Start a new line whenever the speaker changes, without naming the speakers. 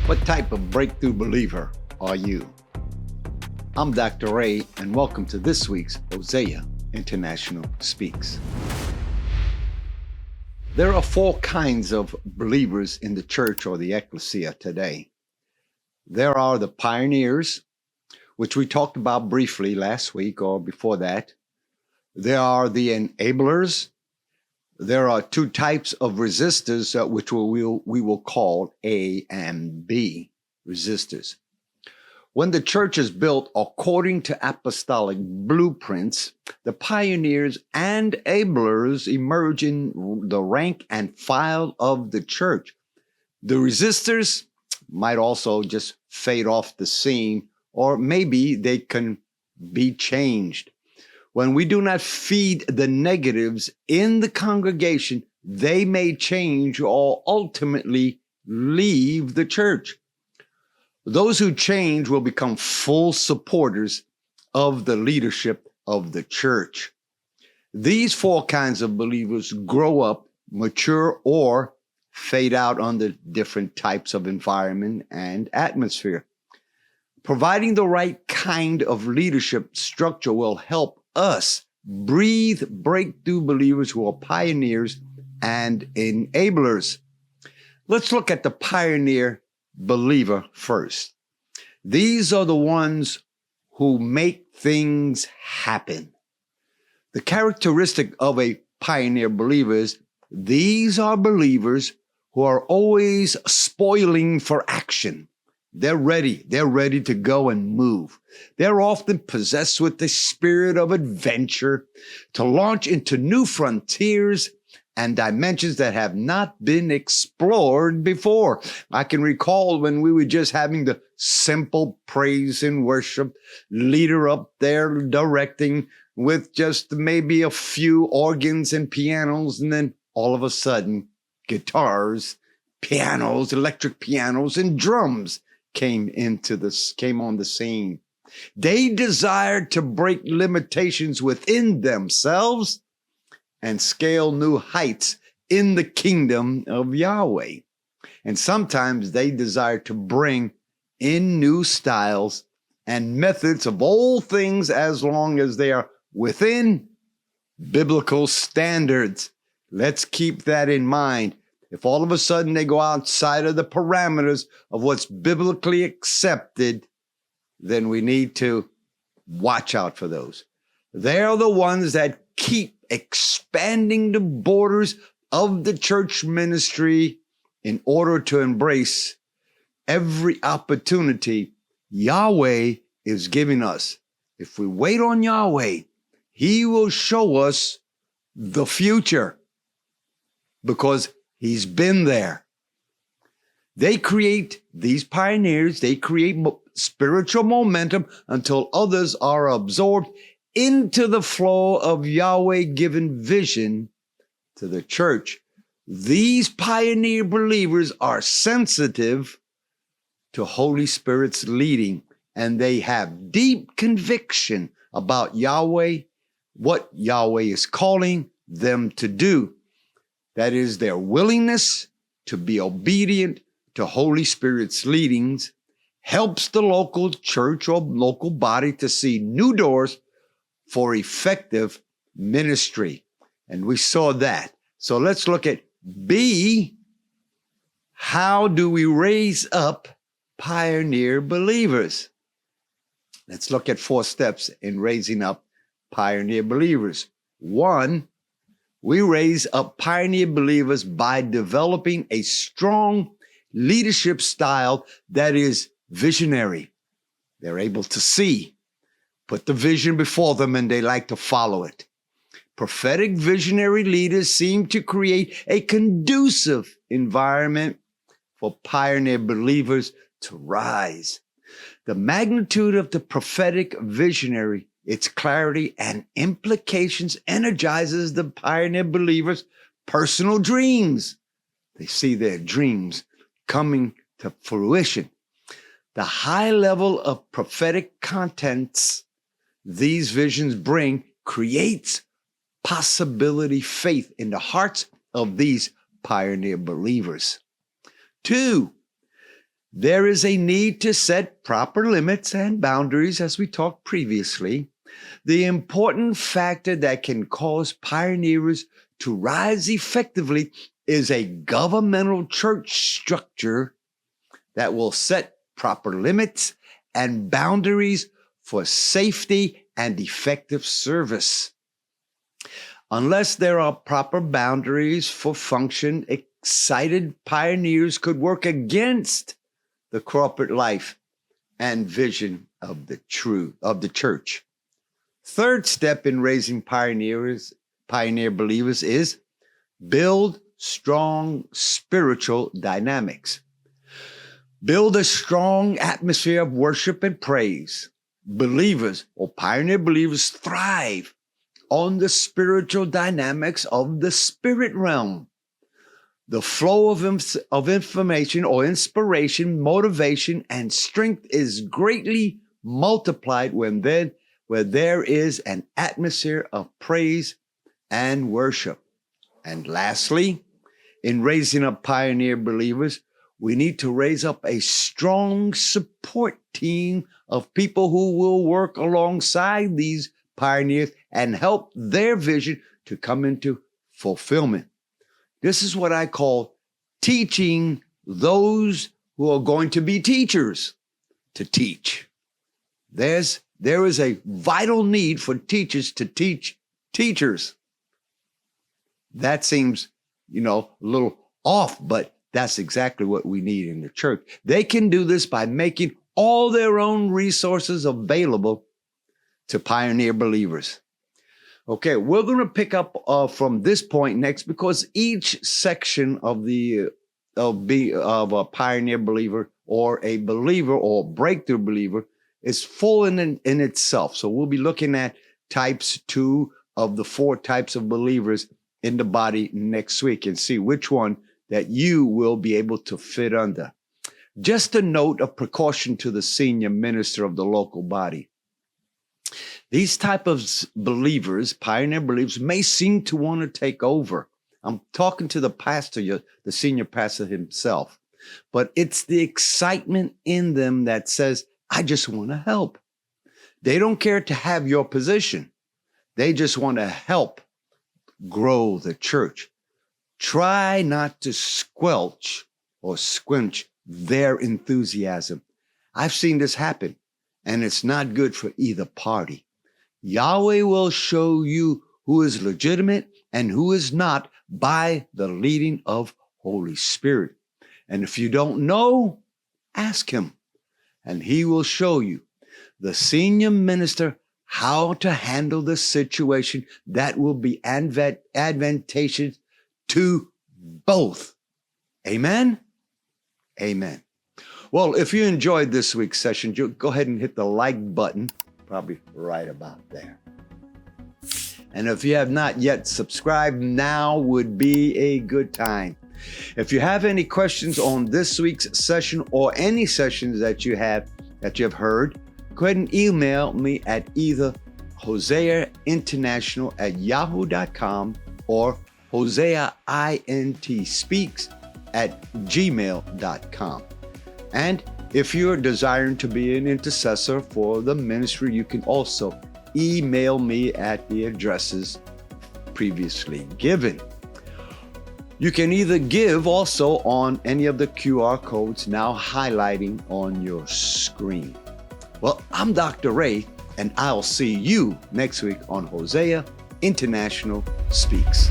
What type of breakthrough believer are you? I'm Dr. Ray, and welcome to this week's Hosea International Speaks. There are four kinds of believers in the church or the ecclesia today. There are the pioneers, which we talked about briefly last week or before that. There are the enablers. There are two types of resistors, which we will call A and B resistors. When the church is built according to apostolic blueprints, the pioneers and enablers emerge in the rank and file of the church. The resistors might also just fade off the scene, or maybe they can be changed. When we do not feed the negatives in the congregation, they may change or ultimately leave the church. Those who change will become full supporters of the leadership of the church. These four kinds of believers grow up, mature, or fade out under different types of environment and atmosphere. Providing the right kind of leadership structure will help us breathe breakthrough believers who are pioneers and enablers. Let's look at the pioneer believer first. These are the ones who make things happen. The characteristic of a pioneer believer is these are believers who are always spoiling for action. They're ready to go and move. They're often possessed with the spirit of adventure to launch into new frontiers and dimensions that have not been explored before. I can recall when we were just having the simple praise and worship leader up there directing with just maybe a few organs and pianos, and then all of a sudden, guitars, pianos, electric pianos, and drums came on the scene. They desired to break limitations within themselves and scale new heights in the kingdom of Yahweh. And sometimes they desire to bring in new styles and methods of old things as long as they are within biblical standards. Let's keep that in mind. If all of a sudden they go outside of the parameters of what's biblically accepted, then we need to watch out for those. They're the ones that keep expanding the borders of the church ministry in order to embrace every opportunity Yahweh is giving us. If we wait on Yahweh, He will show us the future because He's been there. These pioneers, they create spiritual momentum until others are absorbed into the flow of Yahweh-given vision to the church. These pioneer believers are sensitive to Holy Spirit's leading, and they have deep conviction about Yahweh, what Yahweh is calling them to do. That is their willingness to be obedient to Holy Spirit's leadings helps the local church or local body to see new doors for effective ministry. And we saw that. So let's look at B. How do we raise up pioneer believers? Let's look at 4 steps in raising up pioneer believers. 1, we raise up pioneer believers by developing a strong leadership style that is visionary. They're able to see, put the vision before them, and they like to follow it. Prophetic visionary leaders seem to create a conducive environment for pioneer believers to rise. The magnitude of the prophetic visionary, its clarity and implications energizes the pioneer believers' personal dreams. They see their dreams coming to fruition. The high level of prophetic contents these visions bring creates possibility faith in the hearts of these pioneer believers. 2, There is a need to set proper limits and boundaries, as we talked previously. The important factor that can cause pioneers to rise effectively is a governmental church structure that will set proper limits and boundaries for safety and effective service. Unless there are proper boundaries for function, excited pioneers could work against the corporate life and vision of the church. Third step in raising pioneer believers is build strong spiritual dynamics. Build a strong atmosphere of worship and praise. Believers or pioneer believers thrive on the spiritual dynamics of the spirit realm. The flow of information or inspiration, motivation, and strength is greatly multiplied where there is an atmosphere of praise and worship. And lastly, in raising up pioneer believers, we need to raise up a strong support team of people who will work alongside these pioneers and help their vision to come into fulfillment. This is what I call teaching those who are going to be teachers to teach. There is a vital need for teachers to teach teachers. That seems, a little off, but that's exactly what we need in the church. They can do this by making all their own resources available to pioneer believers. Okay, we're going to pick up from this point next, because each section of a pioneer believer or a believer or breakthrough believer is full in itself. So we'll be looking at types 2 of the 4 types of believers in the body next week and see which one that you will be able to fit under. Just a note of precaution to the senior minister of the local body. These type of believers, pioneer believers, may seem to want to take over. I'm talking to the pastor, the senior pastor himself, but it's the excitement in them that says, I just want to help. They don't care to have your position. They just want to help grow the church. Try not to squelch or squinch their enthusiasm. I've seen this happen, and it's not good for either party. Yahweh will show you who is legitimate and who is not by the leading of Holy Spirit. And if you don't know, ask him, and he will show you, the senior minister, how to handle the situation that will be advantageous to both. Amen? Amen. Well, if you enjoyed this week's session, go ahead and hit the like button, probably right about there. And if you have not yet subscribed, now would be a good time. If you have any questions on this week's session or any sessions that you have heard, go ahead and email me at either hoseainternational@yahoo.com or hoseaintspeaks@gmail.com. And if you're desiring to be an intercessor for the ministry, you can also email me at the addresses previously given. You can either give also on any of the QR codes now highlighting on your screen. Well, I'm Dr. Ray, and I'll see you next week on Hosea International Speaks.